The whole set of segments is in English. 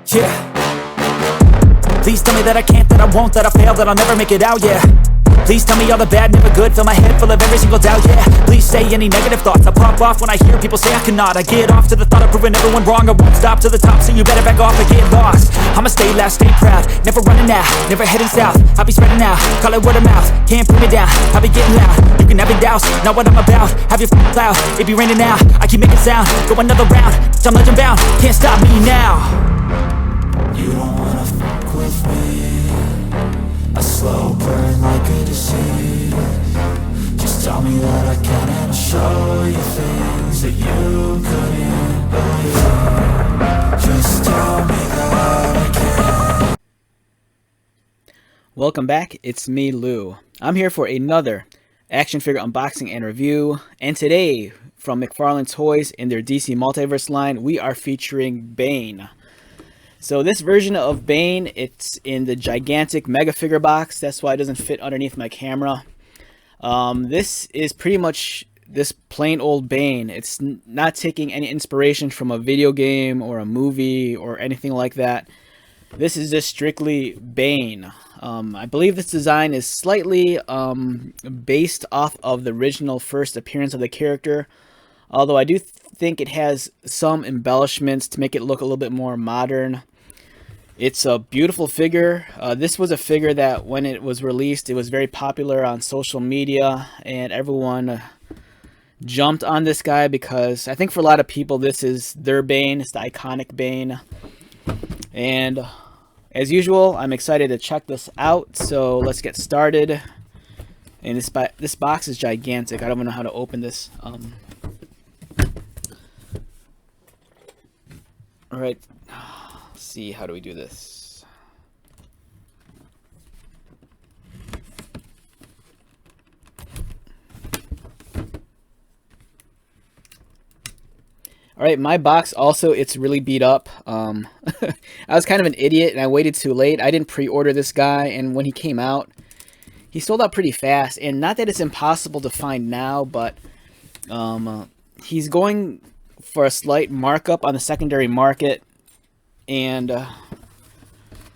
Yeah. Please tell me that I can't, that I won't, that I fail, that I'll never make it out, yeah. Please tell me all the bad, never good, fill my head full of every single doubt, yeah. Please say any negative thoughts, I pop off when I hear people say I cannot. I get off to the thought of proving everyone wrong, I won't stop to the top, so you better back off and get lost. I'ma stay loud, stay proud, never running out, never heading south. I'll be spreading out, call it word of mouth, can't put me down, I'll be getting loud. You can have it douse, not what I'm about, have your f***ing cloud, it be raining now. I keep making sound, go another round, I'm legend bound, can't stop me now. You don't wanna fuck with me, a slow burn like a disease. Just tell me that I can and I'll show you things that you couldn't believe. Just tell me that I can. Welcome back, it's me, Lou. I'm here for another action figure unboxing and review, and today from McFarlane Toys in their DC Multiverse line, we are featuring Bane. So this version of Bane, it's in the gigantic MegaFig box. That's why it doesn't fit underneath my camera. This is pretty much this plain old Bane. It's not taking any inspiration from a video game or a movie or anything like that. This is just strictly Bane. I believe this design is slightly based off of the original first appearance of the character, although I do think it has some embellishments to make it look a little bit more modern. It's a beautiful figure. This was a figure that when it was released, it was very popular on social media, and everyone jumped on this guy because I think for a lot of people this is their Bane. It's the iconic Bane. And as usual, I'm excited to check this out, so let's get started. And this box is gigantic. I don't even know how to open this. Alright, let's see, how do we do this? Alright, my box also, it's really beat up. I was kind of an idiot and I waited too late. I didn't pre-order this guy, and when he came out, he sold out pretty fast. And not that it's impossible to find now, but he's going for a slight markup on the secondary market, and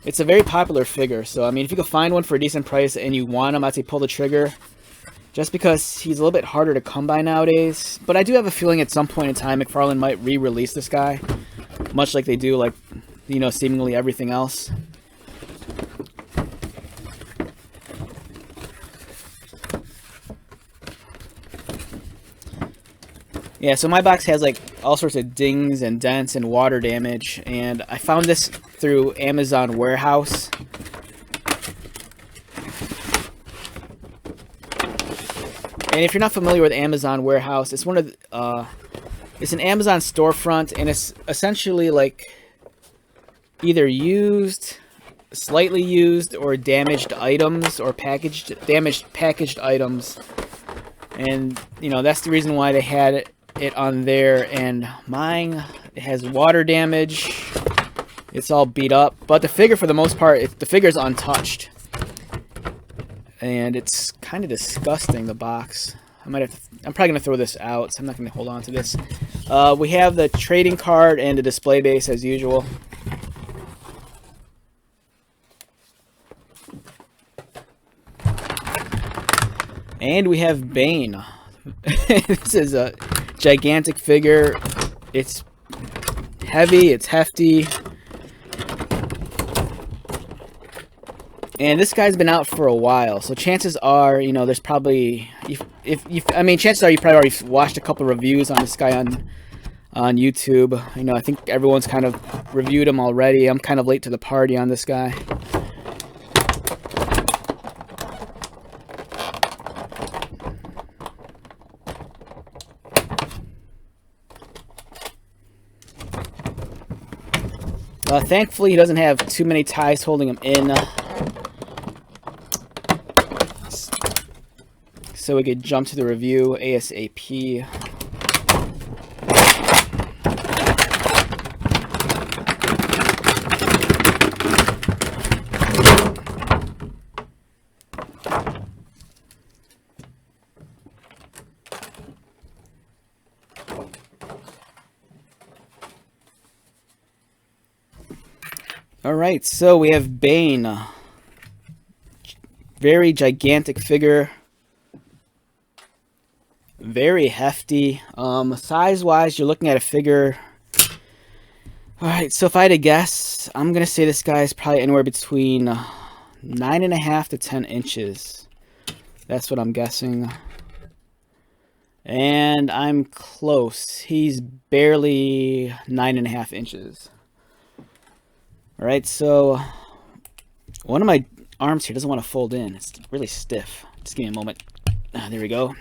it's a very popular figure. So I mean, if you can find one for a decent price and you want him, I'd say pull the trigger, just because he's a little bit harder to come by nowadays. But I do have a feeling at some point in time McFarlane might re-release this guy, much like they do, like, you know, seemingly everything else. Yeah, so my box has like all sorts of dings and dents and water damage, and I found this through Amazon Warehouse. And if you're not familiar with Amazon Warehouse, it's one of the, it's an Amazon storefront, and it's essentially like either used, slightly used, or damaged items, or damaged packaged items. And you know, that's the reason why they had it on there. And mine, it has water damage, it's all beat up, but the figure, for the most part, the figure is untouched, and it's kind of disgusting, the box. I'm probably gonna throw this out, so I'm not gonna hold on to this. We have the trading card and the display base as usual. And we have Bane. This is a gigantic figure. It's heavy, it's hefty. And this guy's been out for a while, so chances are, you know, there's probably, chances are you probably already watched a couple reviews on this guy on YouTube. You know, I think everyone's kind of reviewed him already. I'm kind of late to the party on this guy. Thankfully, he doesn't have too many ties holding him in, so we could jump to the review ASAP. Alright, so we have Bane. Very gigantic figure. Very hefty. Size-wise, you're looking at a figure. Alright, so if I had to guess, I'm going to say this guy is probably anywhere between 9.5 to 10 inches. That's what I'm guessing. And I'm close. He's barely 9.5 inches. Alright, so one of my arms here doesn't want to fold in. It's really stiff. Just give me a moment. There we go.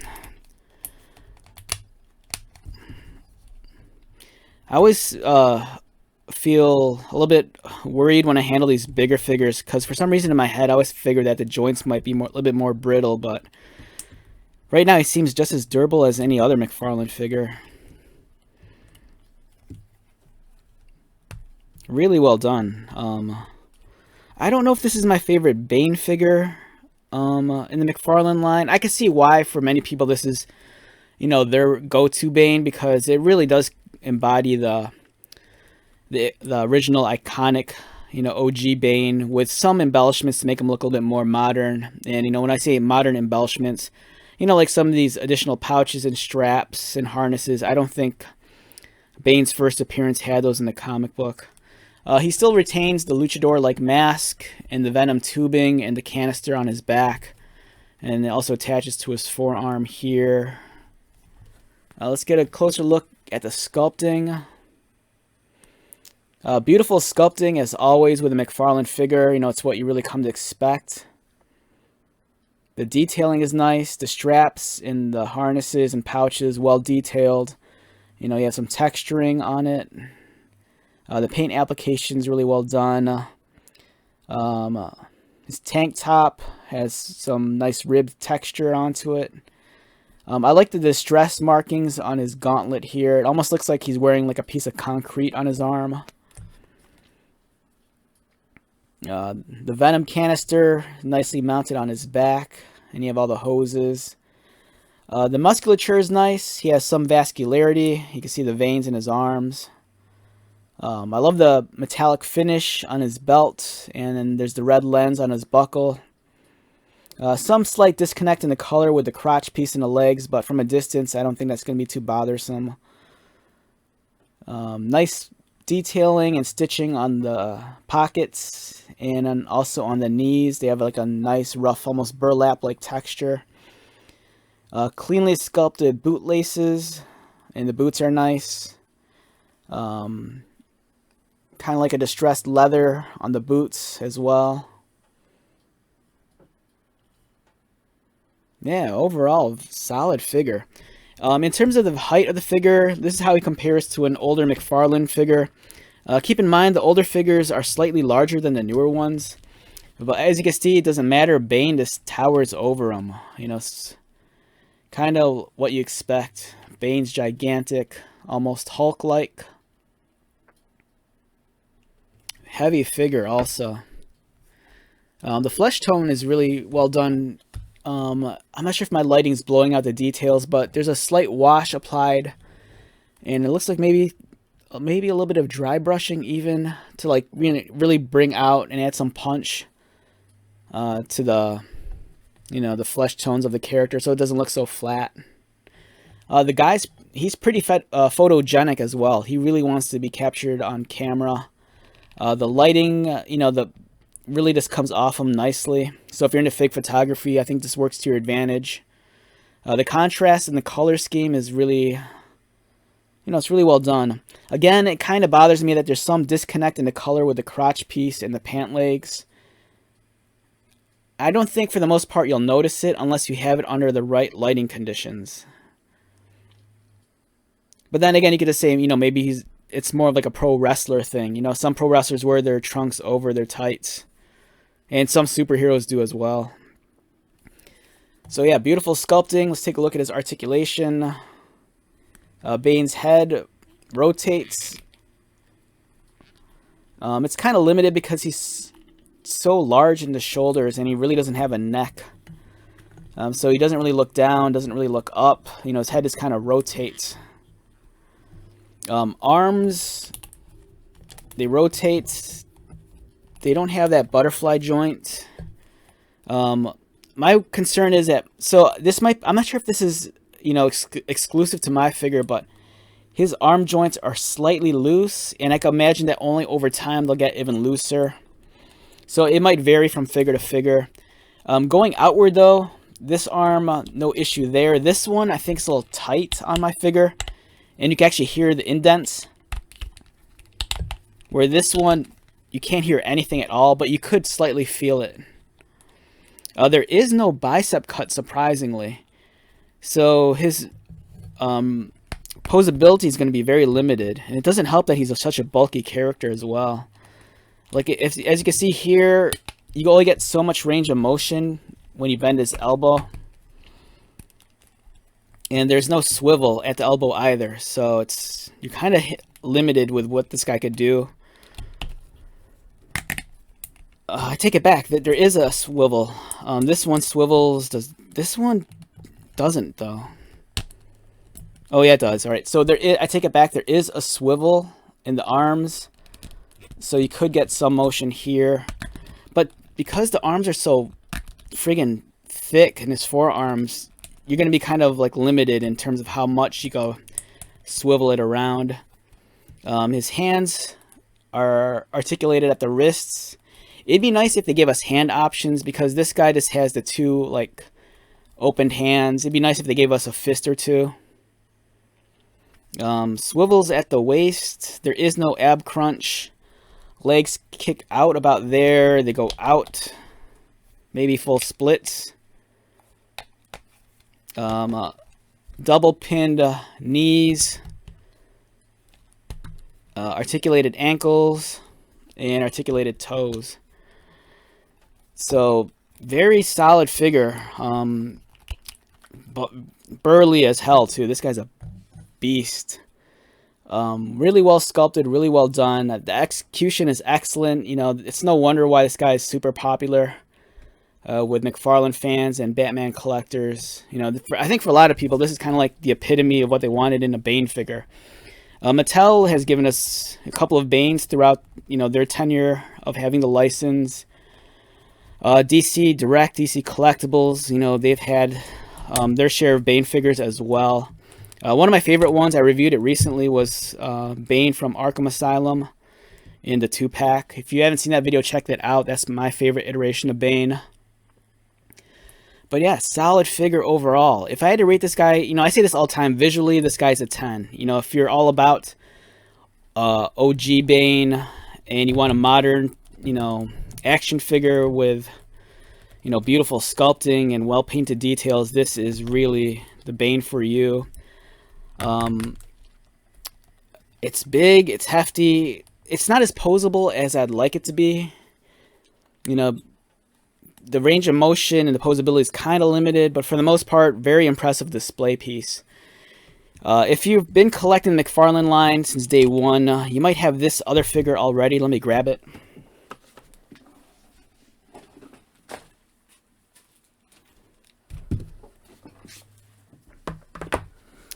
I always feel a little bit worried when I handle these bigger figures, because for some reason in my head I always figure that the joints might be a little bit more brittle, but right now he seems just as durable as any other McFarlane figure. Really well done. I don't know if this is my favorite Bane figure in the McFarlane line. I can see why for many people this is, you know, their go-to Bane, because it really does embody the original iconic, you know, OG Bane with some embellishments to make him look a little bit more modern. And, you know, when I say modern embellishments, you know, like some of these additional pouches and straps and harnesses, I don't think Bane's first appearance had those in the comic book. He still retains the luchador-like mask and the venom tubing and the canister on his back. And it also attaches to his forearm here. Let's get a closer look at the sculpting. Beautiful sculpting as always with a McFarlane figure. You know, it's what you really come to expect. The detailing is nice. The straps in the harnesses and pouches, well detailed. You know, you have some texturing on it. The paint application is really well done. His tank top has some nice ribbed texture onto it. I like the distress markings on his gauntlet here. It almost looks like he's wearing like a piece of concrete on his arm. The venom canister nicely mounted on his back, and you have all the hoses. The musculature is nice. He has some vascularity. You can see the veins in his arms. I love the metallic finish on his belt, and then there's the red lens on his buckle. Some slight disconnect in the color with the crotch piece and the legs, but from a distance, I don't think that's going to be too bothersome. Nice detailing and stitching on the pockets and then also on the knees. They have like a nice rough, almost burlap-like texture. Cleanly sculpted boot laces, and the boots are nice. Kind of like a distressed leather on the boots as well. Yeah, overall, solid figure. In terms of the height of the figure, this is how he compares to an older McFarlane figure. Keep in mind, the older figures are slightly larger than the newer ones. But as you can see, it doesn't matter. Bane just towers over him. You know, it's kind of what you expect. Bane's gigantic, almost Hulk-like. Heavy figure also. The flesh tone is really well done. I'm not sure if my lighting's blowing out the details, but there's a slight wash applied, and it looks like maybe a little bit of dry brushing even to like really bring out and add some punch to the, you know, the flesh tones of the character, so it doesn't look so flat. The guy's he's pretty photogenic as well. He really wants to be captured on camera. The lighting, you know, really just comes off him nicely. So if you're into fig photography, I think this works to your advantage. The contrast and the color scheme is really, you know, it's really well done. Again, it kind of bothers me that there's some disconnect in the color with the crotch piece and the pant legs. I don't think for the most part you'll notice it unless you have it under the right lighting conditions. But then again, you could just say, you know, maybe it's more of like a pro wrestler thing. You know, some pro wrestlers wear their trunks over their tights. And some superheroes do as well. So yeah, beautiful sculpting. Let's take a look at his articulation. Bane's head rotates. It's kind of limited because he's so large in the shoulders and he really doesn't have a neck. So he doesn't really look down, doesn't really look up. You know, his head just kind of rotates. Arms, they rotate. they don't have that butterfly joint. My concern is that, so this might, I'm not sure if this is, you know, exclusive to my figure, but his arm joints are slightly loose, and I can imagine that only over time they'll get even looser. So it might vary from figure to figure. Going outward though, this arm, no issue there. This one I think is a little tight on my figure, and you can actually hear the indents. Where this one, you can't hear anything at all, but you could slightly feel it. There is no bicep cut, surprisingly. So his posability is going to be very limited. And it doesn't help that he's such a bulky character as well. Like, as you can see here, you only get so much range of motion when you bend his elbow. And there's no swivel at the elbow either. So you're kind of limited with what this guy could do. I take it back. That there is a swivel. This one swivels. This one doesn't though? Oh yeah, it does. All right. So I take it back. There is a swivel in the arms, so you could get some motion here. But because the arms are so friggin' thick in his forearms, you're gonna be kind of like limited in terms of how much you go swivel it around. His hands are articulated at the wrists. It'd be nice if they gave us hand options, because this guy just has the two like opened hands. It'd be nice if they gave us a fist or two. Swivels at the waist. There is no ab crunch. Legs kick out about there. They go out. Maybe full splits. Double pinned knees. Articulated ankles. And articulated toes. So, very solid figure. But burly as hell, too. This guy's a beast. Really well sculpted, really well done. The execution is excellent. You know, it's no wonder why this guy is super popular with McFarlane fans and Batman collectors. You know, I think for a lot of people, this is kind of like the epitome of what they wanted in a Bane figure. Mattel has given us a couple of Banes throughout, you know, their tenure of having the license. DC Direct, DC Collectibles, you know, they've had their share of Bane figures as well. One of my favorite ones, I reviewed it recently, was Bane from Arkham Asylum in the 2-pack. If you haven't seen that video, check that out. That's my favorite iteration of Bane. But yeah, solid figure overall. If I had to rate this guy, you know, I say this all the time, visually, this guy's a 10. You know, if you're all about OG Bane and you want a modern, you know, action figure with, you know, beautiful sculpting and well painted details, this is really the Bane for you. It's big, it's hefty, it's not as posable as I'd like it to be. You know, the range of motion and the posability is kind of limited, but for the most part, very impressive display piece. If you've been collecting the McFarlane line since day one, you might have this other figure already. Let me grab it.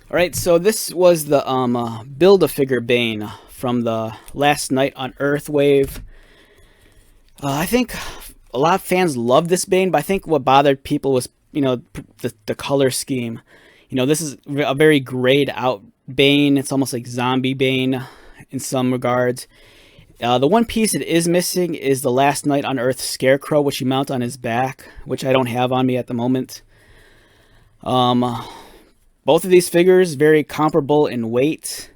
Alright, so this was the Build-A-Figure Bane from the Last Night on Earth wave. I think a lot of fans love this Bane, but I think what bothered people was, you know, the color scheme. You know, this is a very grayed out Bane. It's almost like zombie Bane in some regards. The one piece that is missing is the Last Night on Earth Scarecrow, which you mount on his back, which I don't have on me at the moment. Both of these figures very comparable in weight.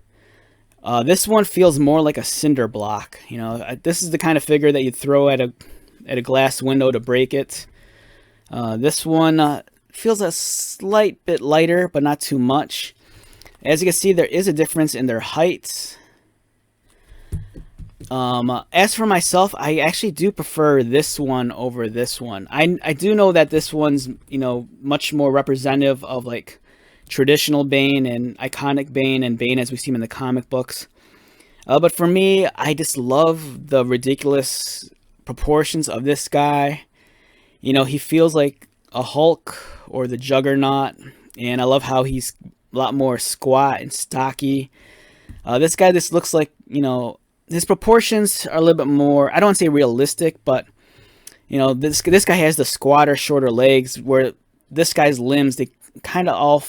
This one feels more like a cinder block. You know, this is the kind of figure that you'd throw at a glass window to break it. This one feels a slight bit lighter, but not too much. As you can see, there is a difference in their heights. As for myself, I actually do prefer this one over this one. I do know that this one's, you know, much more representative of like traditional Bane and iconic Bane and Bane as we see him in the comic books. But for me, I just love the ridiculous proportions of this guy. You know, he feels like a Hulk or the Juggernaut, and I love how he's a lot more squat and stocky. This guy just looks like, you know, his proportions are a little bit more, I don't want to say realistic, but you know, this guy has the squatter, shorter legs, where this guy's limbs, they kind of all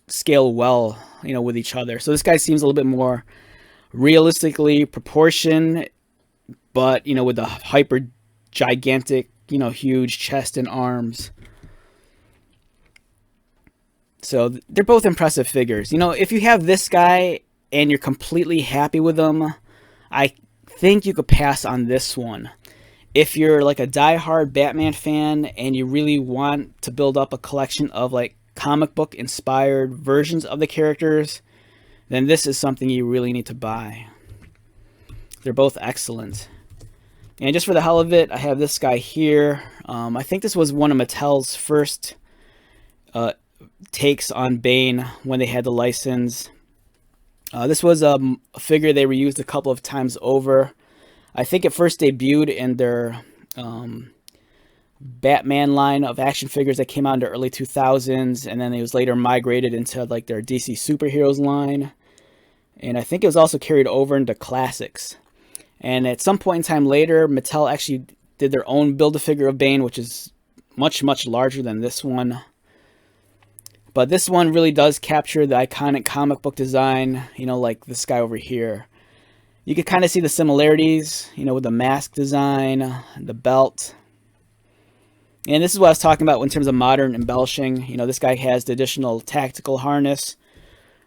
scale well, you know, with each other. So this guy seems a little bit more realistically proportioned, but you know, with the hyper gigantic, you know, huge chest and arms. So they're both impressive figures. You know, if you have this guy and you're completely happy with them, I think you could pass on this one. If you're like a die-hard Batman fan and you really want to build up a collection of like comic book inspired versions of the characters, then this is something you really need to buy. They're both excellent. And just for the hell of it, I have this guy here. I think this was one of Mattel's first takes on Bane when they had the license. This was a figure they reused a couple of times over. I think it first debuted in their Batman line of action figures that came out in the early 2000s, and then it was later migrated into like their DC Superheroes line. And I think it was also carried over into Classics. And at some point in time later, Mattel actually did their own Build-A-Figure of Bane, which is much, much larger than this one. But this one really does capture the iconic comic book design, you know, like this guy over here. You can kind of see the similarities, you know, with the mask design, the belt. And this is what I was talking about in terms of modern embellishing. You know, this guy has the additional tactical harness,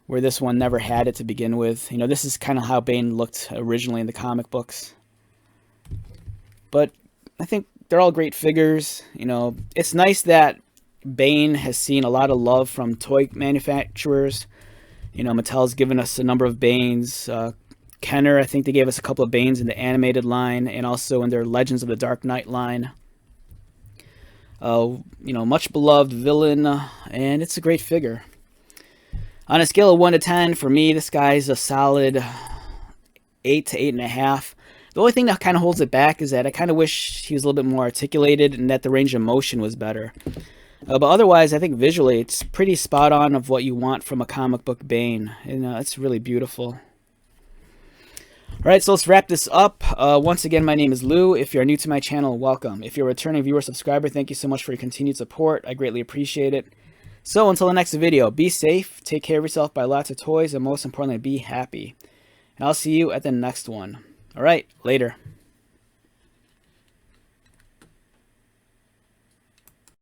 where this one never had it to begin with. You know, this is kind of how Bane looked originally in the comic books. But I think they're all great figures. You know, it's nice that Bane has seen a lot of love from toy manufacturers. You know, Mattel's given us a number of Banes. Kenner, I think they gave us a couple of Banes in the animated line and also in their Legends of the Dark Knight line. You know, much beloved villain, and it's a great figure. On a scale of 1 to 10, for me, this guy's a solid 8 to 8.5. The only thing that kind of holds it back is that I kind of wish he was a little bit more articulated and that the range of motion was better. But otherwise, I think visually, it's pretty spot on of what you want from a comic book Bane. And it's really beautiful. Alright, so let's wrap this up. Once again, my name is Lou. If you're new to my channel, welcome. If you're a returning viewer subscriber, thank you so much for your continued support. I greatly appreciate it. So until the next video, be safe, take care of yourself, buy lots of toys, and most importantly, be happy. And I'll see you at the next one. Alright, later.